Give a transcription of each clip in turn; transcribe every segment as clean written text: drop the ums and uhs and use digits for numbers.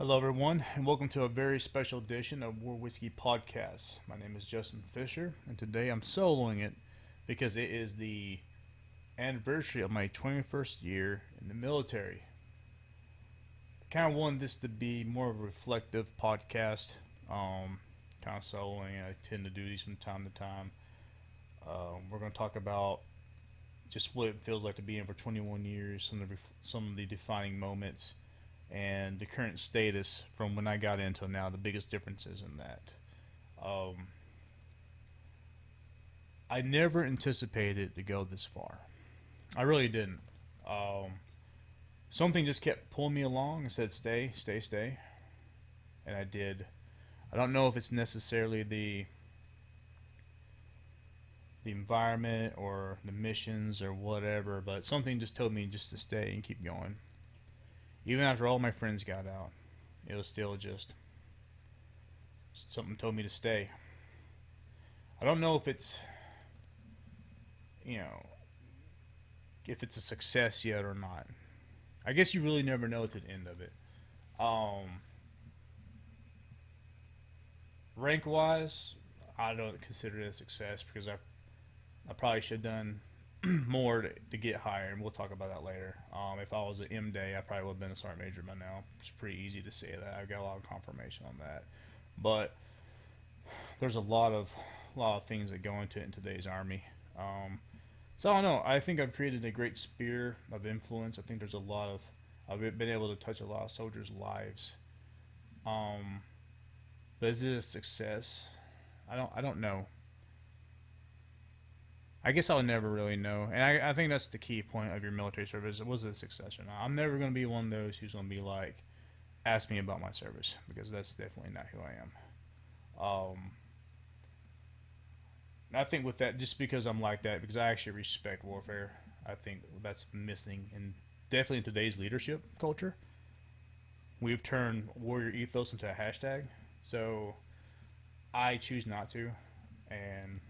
Hello, everyone, and welcome to a very special edition of Warwhiskey Podcast. My name is Justin Fisher, and today I'm soloing it because it is the anniversary of my 21st year in the military. I kind of wanted this to be more of a reflective podcast, kind of soloing. I tend to do these from time to time. We're going to talk about just what it feels like to be in for 21 years, some of the defining moments, and the current status from when I got in till now, the biggest differences in that. Um, I never anticipated to go this far. I really didn't. Um, Something just kept pulling me along and said, stay, stay, stay. And I did. I don't know if it's necessarily the environment or the missions or whatever, but something just told me just to stay and keep going. Even after all my friends got out, it was still just something told me to stay. I don't know you know, if it's a success yet or not. I guess you really never know to the end of it. Um, Rank wise, I don't consider it a success because I probably should have done more to get higher, and we'll talk about that later. If I was an M day, I probably would have been a sergeant major by now. It's pretty easy to say that. I've got a lot of confirmation on that, but there's a lot of things that go into it in today's army. Um, so I don't know. I think I've created a great sphere of influence. I think there's a lot of I've been able to touch a lot of soldiers' lives. Um, but is it a success? I don't know. I guess I'll never really know, and I think that's the key point of your military service. Was it a success or not? I'm never going to be one of those who's going to be like, ask me about my service because that's definitely not who I am. Um, I think with that, just because I'm like that, because I actually respect warfare, I think that's missing in definitely in today's leadership culture. We've turned warrior ethos into a hashtag, so I choose not to, and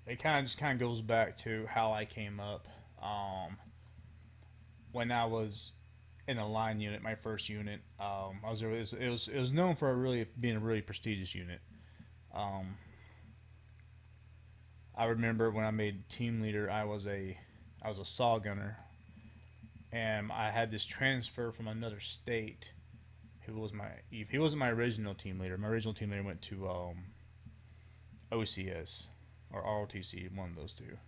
it kind of goes back to how I came up. Um, when I was in a line unit, my first unit, it was known for really being a really prestigious unit. Um, I remember when I made team leader, I was a saw gunner, and I had this transfer from another state. He wasn't my original team leader. My original team leader went to OCS or ROTC, one of those two,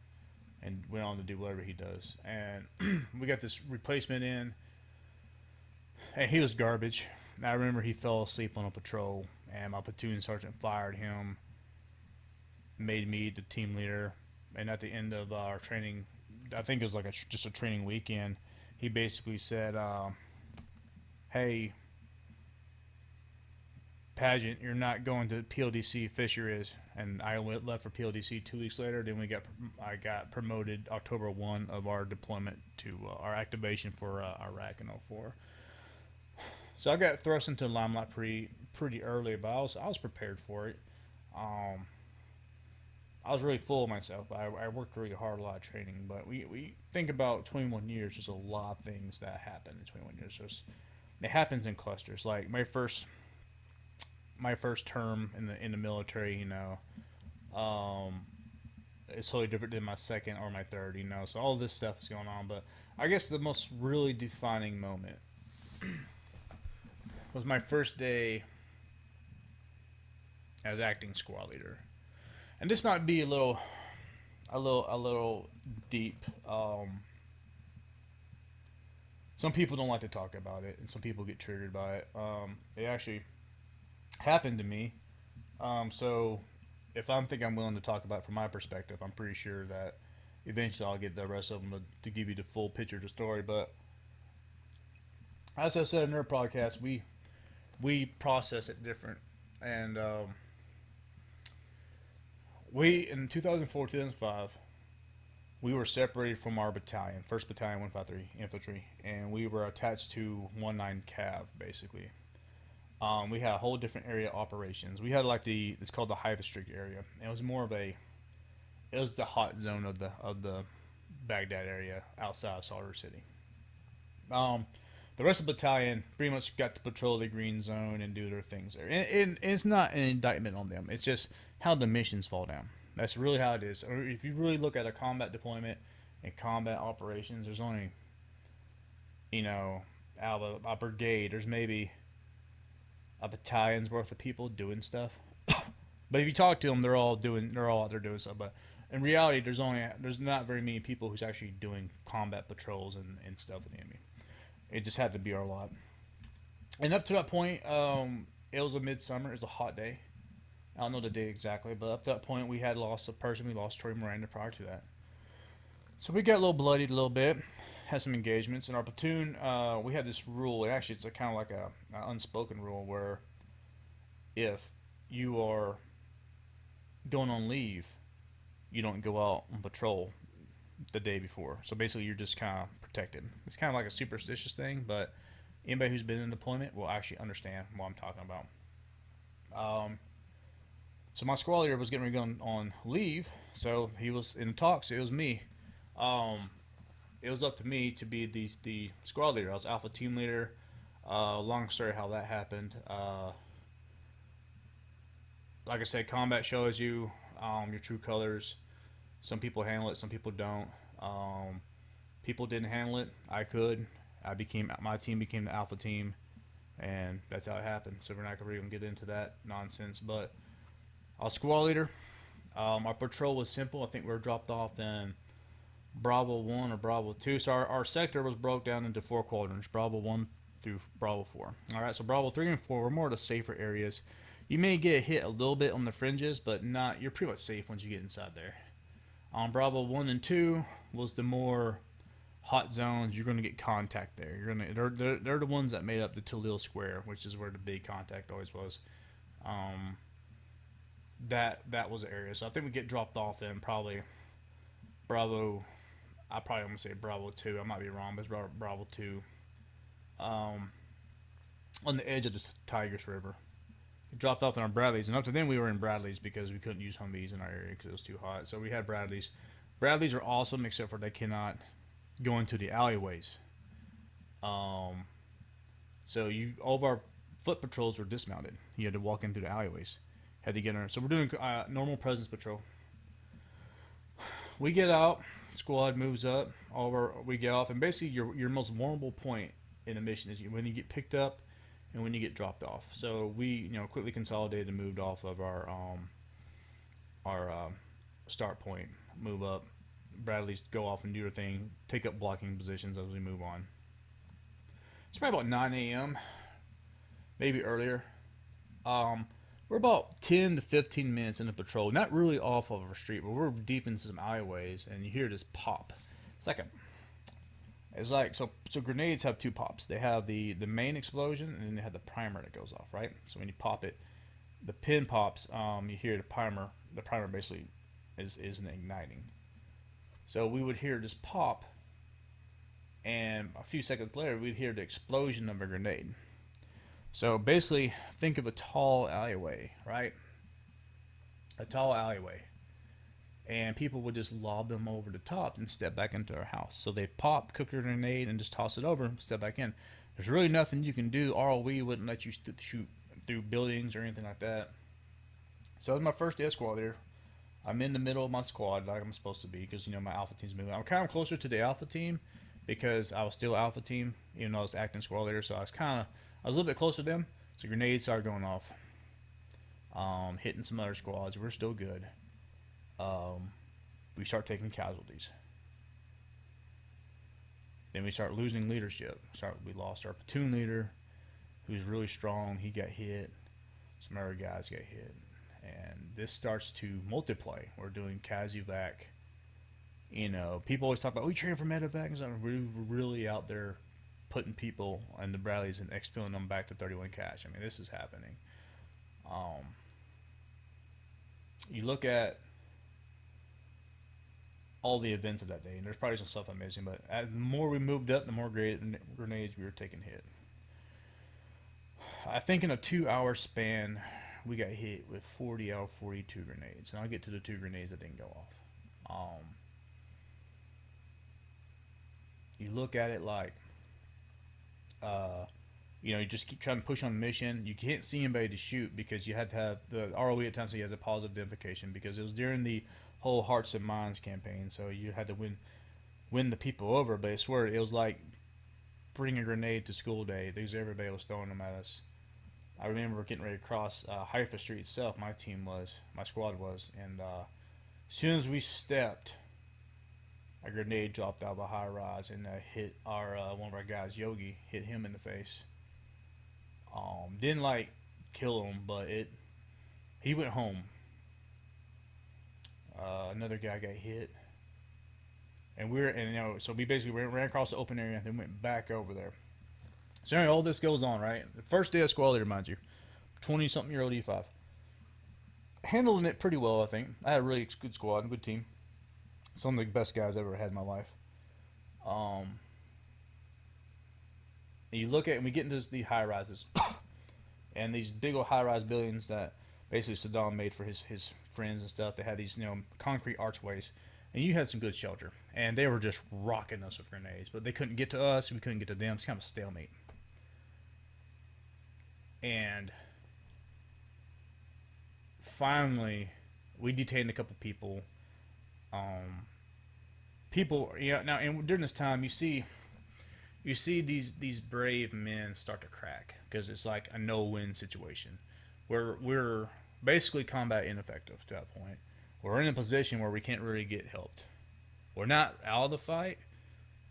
and went on to do whatever he does. And we got this replacement in, and he was garbage. I remember he fell asleep on a patrol, and my platoon sergeant fired him, made me the team leader, and at the end of our training, I think it was like just a training weekend, he basically said, "Hey, Pageant, you're not going to PLDC. Fisher is." And I left for PLDC 2 weeks later. Then I got promoted October 1 of our deployment to our activation for Iraq in '04. So I got thrust into the limelight pretty early, but I was prepared for it. Um, I was really full of myself. I worked really hard, a lot of training. But we think about 21 years. There's a lot of things that happen in 21 years. It happens in clusters. Like my first term in the military, um, it's totally different than my second or my third. So all this stuff is going on. But I guess the most really defining moment was my first day as acting squad leader, and this might be a little deep. Some people don't like to talk about it, and some people get triggered by it. It actually happened to me. So if I'm willing to talk about it from my perspective, I'm pretty sure that eventually I'll get the rest of them to give you the full picture of the story. But as I said in our podcast, we process it different, and we in 2004 2005 we were separated from our battalion, First Battalion 153 Infantry, and we were attached to 19 Cav basically. We had a whole different area of operations. We had like it's called the high district area. It was more of it was the hot zone of the Baghdad area outside of Salter City. Um, The rest of the battalion pretty much got to patrol the green zone and do their things there. And it's not an indictment on them. It's just how the missions fall down. That's really how it is. Or if you really look at a combat deployment and combat operations, there's only, you know, out of a brigade, there's maybe a battalion's worth of people doing stuff. But if you talk to them, they're all out there doing stuff. But in reality, there's not very many people who's actually doing combat patrols and stuff with the enemy. It just had to be our lot. And up to that point, it was a midsummer. It was a hot day. I don't know the day exactly, but up to that point, we had lost a person. We lost Troy Miranda prior to that. So we got a little bloodied a little bit. Had some engagements. In our platoon, we had this rule. Actually, it's a kind of like an unspoken rule where if you are going on leave, you don't go out on patrol the day before. So basically, you're just kind of protected. It's kind of like a superstitious thing, but anybody who's been in deployment will actually understand what I'm talking about. So my squad leader was getting ready to go on leave, so he was in the talks. It was me. It was up to me to be the squad leader. I was alpha team leader. Long story how that happened. Like I said, combat shows you your true colors. Some people handle it, some people don't. People didn't handle it. I could. My team became the alpha team, and that's how it happened. So we're not gonna even get into that nonsense. But I was squad leader. Our patrol was simple. I think we were dropped off in Bravo 1 or Bravo 2. So our sector was broke down into 4 quadrants, Bravo 1 through Bravo 4. All right, so Bravo 3 and 4 were more of the safer areas. You may get hit a little bit on the fringes, but not. You're pretty much safe once you get inside there. Bravo 1 and 2 was the more hot zones. You're going to get contact there. They're the ones that made up the Tallil Square, which is where the big contact always was. That was the area. So I think we get dropped off in probably Bravo. I probably want to say Bravo 2. I might be wrong, but it's Bravo 2. On the edge of the Tigris River. We dropped off in our Bradleys, and up to then we were in Bradleys because we couldn't use Humvees in our area because it was too hot. So we had Bradleys. Bradleys are awesome, except for they cannot go into the alleyways. So all of our foot patrols were dismounted. You had to walk in through the alleyways. Had to get in. So we're doing normal presence patrol. We get out. Squad moves up. We get off, and basically your most vulnerable point in a mission is when you get picked up and when you get dropped off. So we quickly consolidated and moved off of our start point. Move up. Bradleys go off and do their thing. Take up blocking positions as we move on. It's probably about 9 a.m. Maybe earlier. We're about 10 to 15 minutes into patrol. Not really off of our street, but we're deep into some alleyways, and you hear this pop. So grenades have 2 pops. They have the main explosion, and then they have the primer that goes off, right? So when you pop it, the pin pops. You hear the primer. The primer basically isn't igniting. So we would hear this pop, and a few seconds later, we'd hear the explosion of a grenade. So basically, think of a tall alleyway, right? A tall alleyway. And people would just lob them over the top and step back into our house. So they pop, cook a grenade, and just toss it over and step back in. There's really nothing you can do. ROE wouldn't let you shoot through buildings or anything like that. So it was my first day of squad there. I'm in the middle of my squad like I'm supposed to be because, my alpha team's moving. I'm kind of closer to the alpha team because I was still alpha team, even though I was acting squad leader. So I was a little bit closer to them. So grenades started going off. Hitting some other squads. We're still good. We start taking casualties. Then we start losing leadership. We lost our platoon leader, who's really strong. He got hit. Some other guys got hit. And this starts to multiply. We're doing CASUVAC. People always talk about, we train for medevac. We're really out there putting people in the Bradleys and exfilling them back to 31 cash. I mean, this is happening. You look at all the events of that day, and there's probably some stuff I'm missing, but the more we moved up, the more grenades we were taking hit. I think in a 2-hour span, we got hit with 40 out of 42 grenades, and I'll get to the 2 grenades that didn't go off. You look at it like You just keep trying to push on the mission. You can't see anybody to shoot because you had to have the ROE at times. So you had the positive identification because it was during the whole Hearts and Minds campaign. So you had to win the people over. But I swear it was like bringing a grenade to school day because everybody was throwing them at us. I remember getting ready to cross Haifa Street itself. My squad was, and as soon as we stepped, a grenade dropped out of a high rise and hit our one of our guys, Yogi, hit him in the face. Didn't like kill him, but he went home. Another guy got hit, and so we basically ran across the open area and then went back over there. So anyway, all this goes on, right? The first day of squad leader, mind you, 20-something-year-old E5, handling it pretty well, I think. I had a really good squad, good team. Some of the best guys I've ever had in my life. You look at, and we get into the high rises, and these big old high rise buildings that basically Saddam made for his friends and stuff. They had these concrete archways, and you had some good shelter, and they were just rocking us with grenades, but they couldn't get to us, we couldn't get to them. It's kind of a stalemate. And finally, we detained a couple people. Now, and during this time, you see these brave men start to crack because it's like a no-win situation where we're basically combat ineffective to that point. We're in a position where we can't really get helped. We're not out of the fight,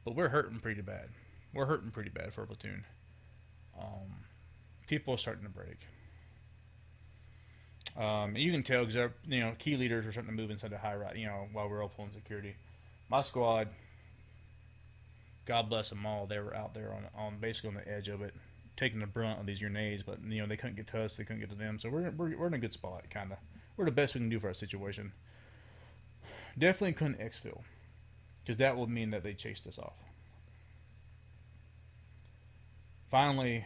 but we're hurting pretty bad. We're hurting pretty bad for a platoon. People are starting to break. And you can tell because key leaders are starting to move inside the high rise. While we're all pulling security, my squad, God bless them all, they were out there on basically on the edge of it, taking the brunt of these grenades. But they couldn't get to us, they couldn't get to them. So we're in a good spot, kind of. We're the best we can do for our situation. Definitely couldn't exfil, because that would mean that they chased us off. Finally,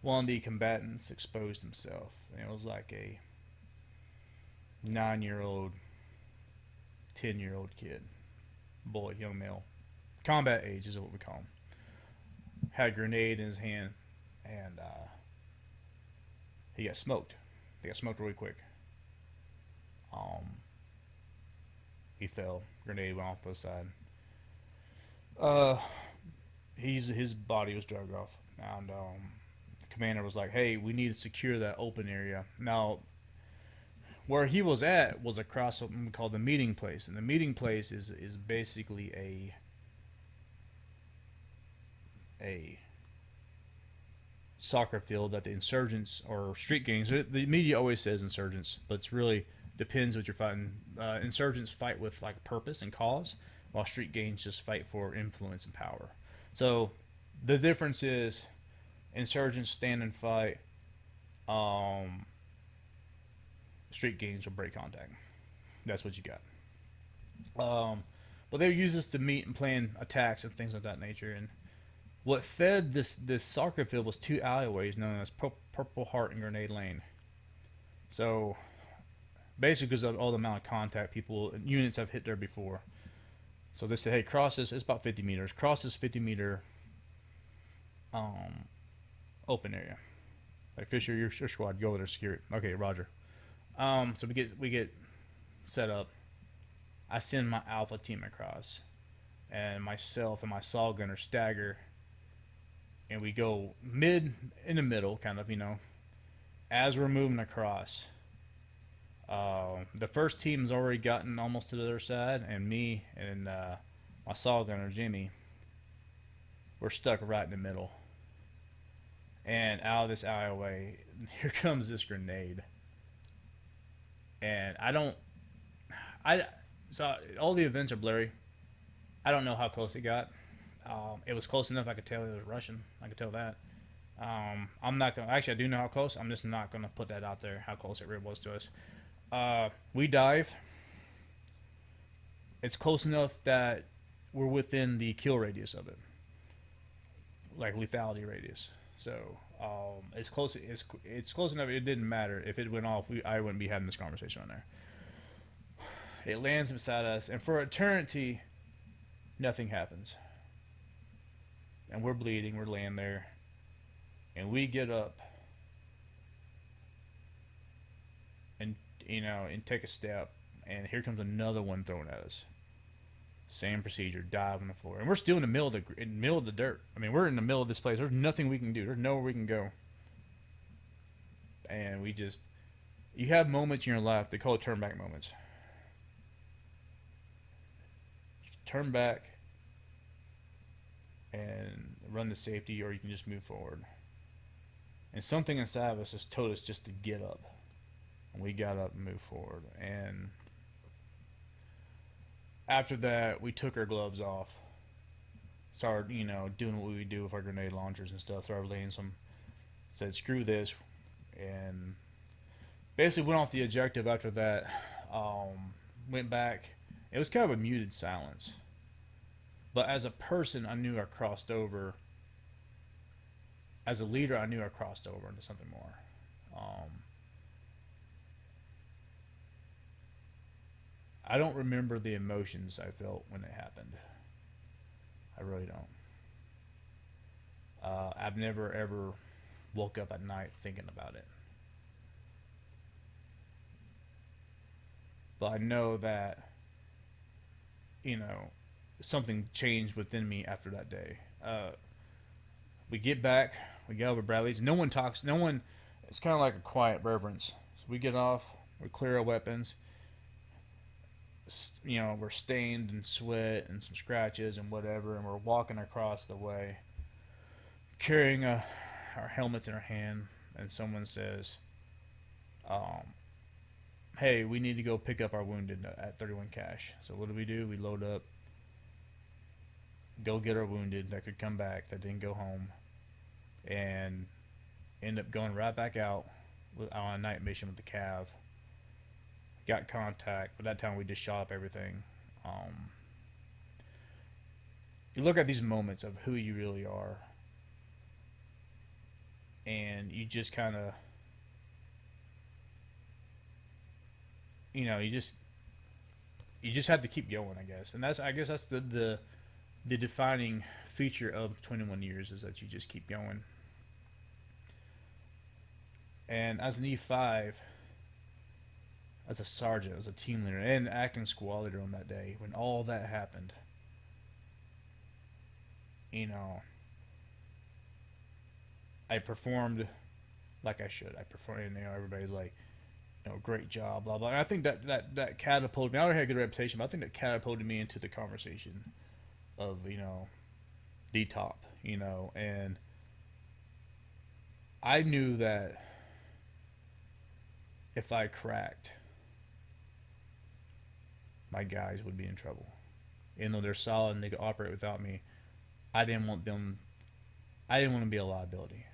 one of the combatants exposed himself. And it was like a 9-year-old, 10-year-old kid, boy, young male, combat age is what we call him. Had a grenade in his hand, and he got smoked. He got smoked really quick. He fell. Grenade went off to the side. His body was dragged off, and the commander was like, "Hey, we need to secure that open area." Now, where he was at was across something called the meeting place, and the meeting place is basically a soccer field that the insurgents or street gangs. The media always says insurgents, but it's really depends what you're fighting. Insurgents fight with like purpose and cause, while street gangs just fight for influence and power. So the difference is insurgents stand and fight. Street gangs will break contact. That's what you got. But they use this to meet and plan attacks and things of that nature. And what fed this soccer field was 2 alleyways known as Purple Heart and Grenade Lane. So basically, because of all the amount of contact units have hit there before. So they said, hey, cross this. It's about 50 meters. Cross this 50-meter open area. Like Fisher, your squad, go over there, secure it. Okay, Roger. So we get set up. I send my alpha team across, and myself and my saw gunner stagger, and we go in the middle, kind of, as we're moving across. The first team's already gotten almost to the other side, and me and my saw gunner Jimmy, we're stuck right in the middle. And out of this alleyway, here comes this grenade. And so all the events are blurry. I don't know how close it got. It was close enough I could tell it was Russian. I could tell that. I'm not gonna. Actually, I do know how close. I'm just not gonna put that out there. How close it really was to us. We dive. It's close enough that we're within the kill radius of it, like lethality radius. So it's close. It's close enough. It didn't matter if it went off. I wouldn't be having this conversation on there. It lands beside us, and for eternity, nothing happens. and we're bleeding. We're laying there, and we get up and and take a step, and here comes another one thrown at us. Same procedure, dive on the floor, and we're still in the middle of the dirt. I mean, we're in the middle of this place. There's nothing we can do. There's nowhere we can go, and you have moments in your life. They call it turn back moments. Turn back and run to safety, or you can just move forward. And something inside of us has told us just to get up. And we got up and moved forward. And after that, we took our gloves off. Started, doing what we do with our grenade launchers and stuff. Started laying some. Said, screw this. And basically went off the objective after that. Went back. It was kind of a muted silence. But as a person, I knew I crossed over. As a leader, I knew I crossed over into something more. I don't remember the emotions I felt when it happened. I really don't. I've never ever woke up at night thinking about it. But I know that, something changed within me after that day. We get back, we get over Bradley's. No one talks, it's kind of like a quiet reverence. So we get off, we clear our weapons. We're stained in sweat and some scratches and whatever, and we're walking across the way, carrying our helmets in our hand, and someone says, hey, we need to go pick up our wounded at 31 Cash. So what do? We load up, go get our wounded that could come back, that didn't go home, and end up going right back out on a night mission with the Cav. Got contact, but that time we just shot up everything. You look at these moments of who you really are, and you just kind of, you just have to keep going, I guess. And that's the defining feature of 21 years, is that you just keep going. And as an E5, as a sergeant, as a team leader, and acting squad leader on that day, when all that happened, I performed like I should. I performed, everybody's like, great job, blah, blah. And I think that catapulted me. I already had a good reputation, but I think that catapulted me into the conversation of, D-top, and I knew that if I cracked, my guys would be in trouble. Even though they're solid and they could operate without me, I didn't want to be a liability.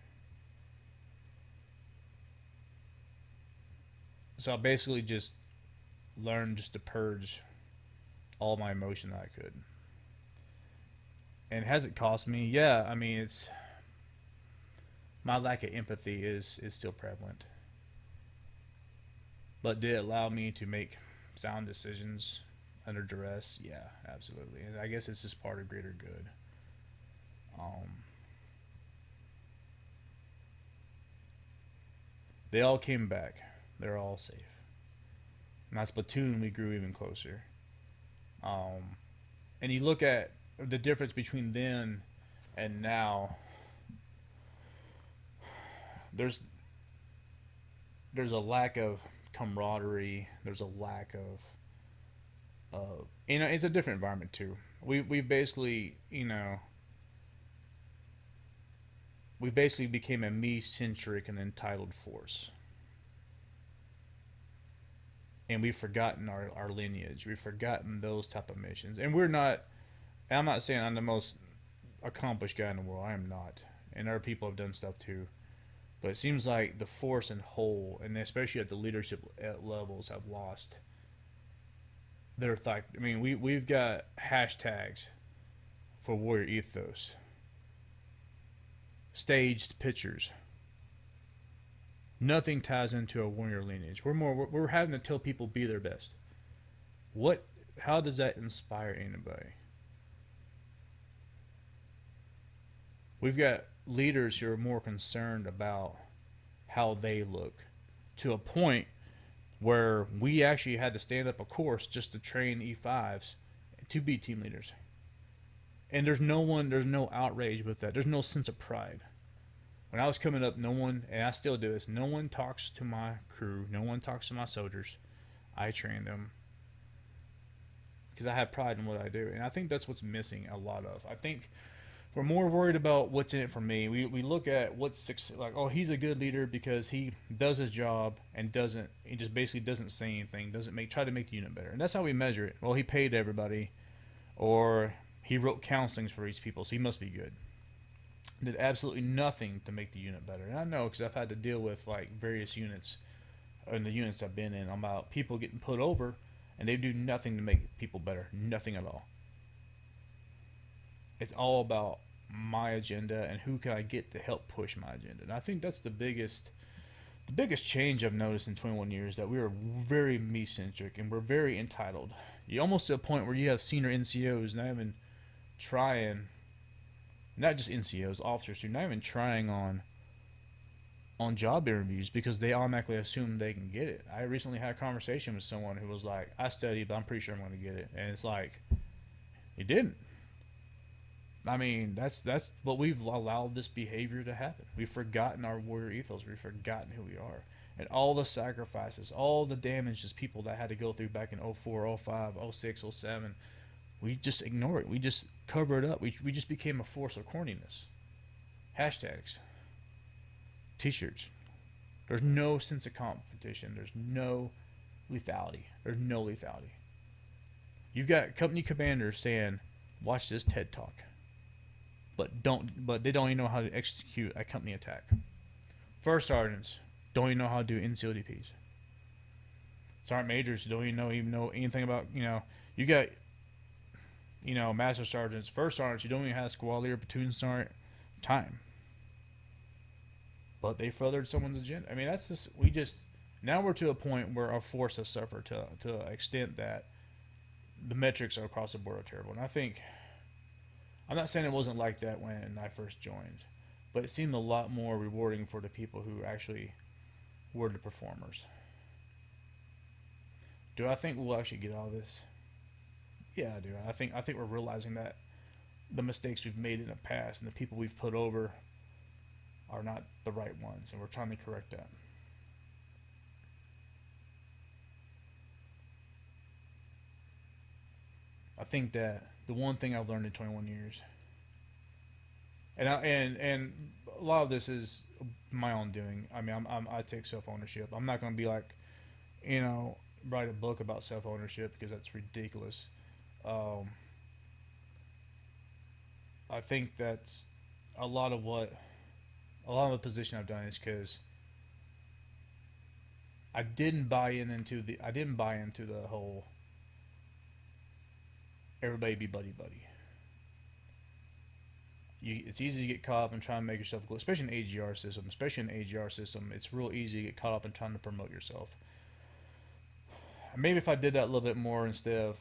So I basically just learned just to purge all my emotion that I could. And has it cost me? Yeah, I mean, it's my lack of empathy is still prevalent. But did it allow me to make sound decisions under duress? Yeah, absolutely. And I guess it's just part of greater good. They all came back. They're all safe. And as platoon, we grew even closer. And you look at the difference between then and now. There's a lack of camaraderie. There's a lack of it's a different environment too. We basically we basically became a me-centric and entitled force. And we've forgotten our lineage. We've forgotten those type of missions. And I'm not saying I'm the most accomplished guy in the world. I am not. And other people have done stuff too. But it seems like the force and whole, and especially at the leadership levels, have lost their thought. I mean, we've got hashtags for warrior ethos, staged pictures. Nothing ties into a warrior lineage. We're having to tell people be their best. How does that inspire anybody? We've got leaders who are more concerned about how they look, to a point where we actually had to stand up a course just to train E5s to be team leaders. And there's no outrage with that. There's no sense of pride. When I was coming up, no one, and I still do this, no one talks to my crew, no one talks to my soldiers. I train them because I have pride in what I do. And I think that's what's missing a lot of. I think we're more worried about what's in it for me. We look at what's like, oh, he's a good leader because he does his job and he just basically doesn't say anything, doesn't try to make the unit better. And that's how we measure it. Well, he paid everybody, or he wrote counselings for these people, so he must be good. Did absolutely nothing to make the unit better. And I know because I've had to deal with like various units in the units I've been in about people getting put over and they do nothing to make people better. Nothing at all. It's all about my agenda and who can I get to help push my agenda. And I think that's the biggest change I've noticed in 21 years, that we are very me centric and we're very entitled. You almost to a point where you have senior NCOs not even trying, not just NCOs, officers too, not even trying on job interviews because they automatically assume they can get it. I recently had a conversation with someone who was like, I studied, but I'm pretty sure I'm going to get it. And it's like, you didn't. I mean, that's what we've allowed this behavior to happen. We've forgotten our warrior ethos. We've forgotten who we are. And all the sacrifices, all the damages people that had to go through back in 04, 05, 06, 07, we just ignore it. We just cover it up. We just became a force of corniness. Hashtags. T-shirts. There's no sense of competition. There's no lethality. There's no lethality. You've got company commanders saying, watch this TED Talk. But they don't even know how to execute a company attack. First sergeants don't even know how to do NCODPs. Sergeant majors don't even know anything about, you got, master sergeants, first sergeants, you don't even have squad leader, platoon sergeant time. But they furthered someone's agenda. I mean, that's just, now we're to a point where our force has suffered to an extent that the metrics across the board are terrible. And I think, I'm not saying it wasn't like that when I first joined, but it seemed a lot more rewarding for the people who actually were the performers. Do I think we'll actually get out of this? Yeah, I do. I think we're realizing that the mistakes we've made in the past and the people we've put over are not the right ones, and we're trying to correct that. I think that the one thing I've learned in 21 years, and a lot of this is my own doing. I mean, I take self ownership. I'm not going to be like, write a book about self ownership because that's ridiculous. Um, I think that's a lot of the position I've done is because I didn't buy into the whole everybody be buddy buddy. It's easy to get caught up in trying to make yourself glow, especially in the AGR system. It's real easy to get caught up in trying to promote yourself. Maybe if I did that a little bit more instead of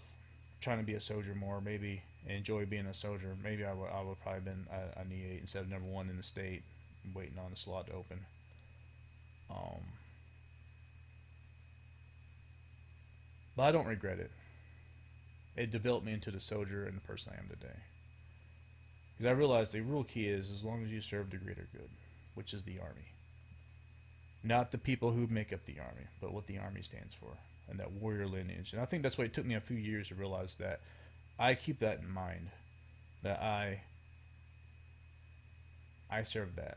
trying to be a soldier more, maybe enjoy being a soldier, maybe I would probably been a E8 instead of number one in the state, waiting on the slot to open. But I don't regret it. It developed me into the soldier and the person I am today. Because I realized the real key is as long as you serve the greater good, which is the Army. Not the people who make up the Army, but what the Army stands for, and that warrior lineage. And I think that's why it took me a few years to realize that I keep that in mind, that I serve that.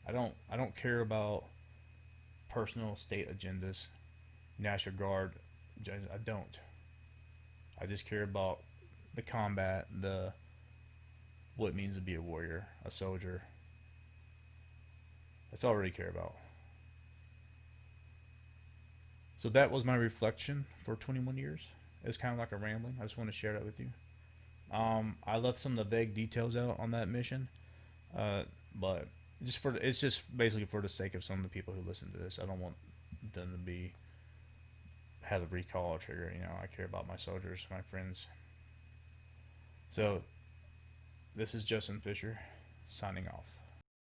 I don't care about personal state agendas, National Guard. I don't. I just care about the combat, what it means to be a warrior, a soldier. That's all I really care about. So that was my reflection for 21 years. It's kind of like a rambling. I just want to share that with you. I left some of the vague details out on that mission, but it's just basically for the sake of some of the people who listen to this. I don't want them to have a recall trigger. I care about my soldiers, my friends. So This is Justin Fisher, signing off.